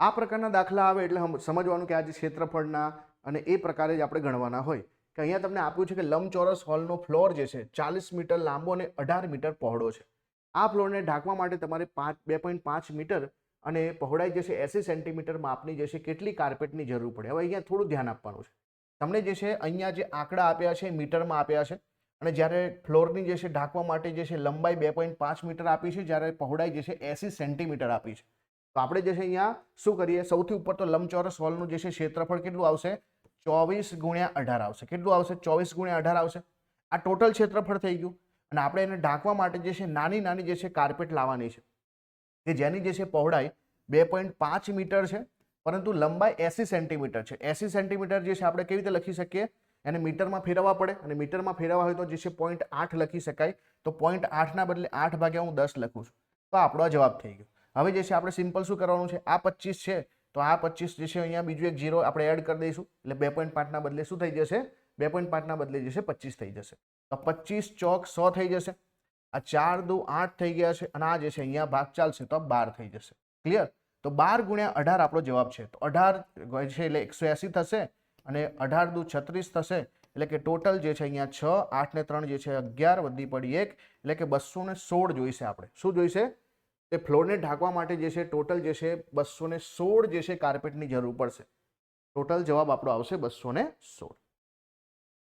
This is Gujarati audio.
આ પ્રકારના દાખલા આવે એટલે સમજવાનું કે આ જે ક્ષેત્રફળના અને એ પ્રકારે જ આપણે ગણવાના હોય કે અહીંયા તમને આપ્યું છે કે લંબચોરસ હોલનો ફ્લોર જે છે 40 મીટર લાંબો અને 18 મીટર પહોળો છે. આ ફ્લોરને ઢાંકવા માટે તમારે 2.5 મીટર અને પહોળાઈ જે છે 80 સેન્ટીમીટર માપની જે છે કેટલી કાર્પેટની જરૂર પડે. હવે અહીંયા થોડું ધ્યાન આપવાનું છે. તમને જે છે અહીંયા જે આંકડા આપ્યા છે મીટરમાં આપ્યા છે અને જ્યારે ફ્લોરની જે છે ઢાંકવા માટે જે છે લંબાઈ 2.5 મીટર આપી છે, જ્યારે પહોળાઈ જે છે 80 સેન્ટીમીટર આપી છે. તો આપણે જે છે અહીંયા શું કરીએ, સૌથી ઉપર તો લંબચોરસ હોલનું જે છે ક્ષેત્રફળ કેટલું આવશે, 24x18 આવશે. કેટલું આવશે? 24x18 આવશે. આ ટોટલ ક્ષેત્રફળ થઈ ગયું. અને આપણે એને ઢાંકવા માટે જે છે નાની નાની જે છે કાર્પેટ લાવવાની છે કે જેની જે છે પહોળાઈ 2.5 મીટર છે પરંતુ લંબાઈ 80 સેન્ટીમીટર છે. 80 સેન્ટીમીટર જે છે આપણે કેવી રીતે લખી શકીએ, એને મીટરમાં ફેરવવા પડે અને મીટરમાં ફેરવવા હોય તો જે છે 0.8 લખી શકાય. તો 0.8 ના બદલે 8/10 લખું છું. તો આપણો આ જવાબ થઈ ગયો. હવે જે છે આપણે સિમ્પલ શું કરવાનું છે, આ 25 છે તો આ 25 જે છે અહીંયા બીજું એક 0 આપણે એડ કરી દઈશું એટલે 2.5 ના બદલે શું થઈ જશે, 2.5 ના બદલે જે છે 25 થઈ જશે. તો 25 ચોક 100 થઈ જશે. આ 4 દુ 8 થઈ ગયા છે અને આ જે છે અહીંયા ભાગ ચાલશે તો 12 થઈ જશે. ક્લિયર? તો 12x18 આપણો જવાબ છે. તો 18 છે એટલે 180 થશે અને 18 દુ 36 થશે એટલે કે ટોટલ જે છે અહીંયા 6, 8 ને 3 જે છે 11 વધી પડી 1 એટલે કે 216 જોઈશે. આપણે શું જોઈશે, તે ફ્લોરને ઢાંકવા માટે જે છે ટોટલ જે છે 216 જે છે કાર્પેટની જરૂર પડશે. ટોટલ જવાબ આપણો આવશે 216.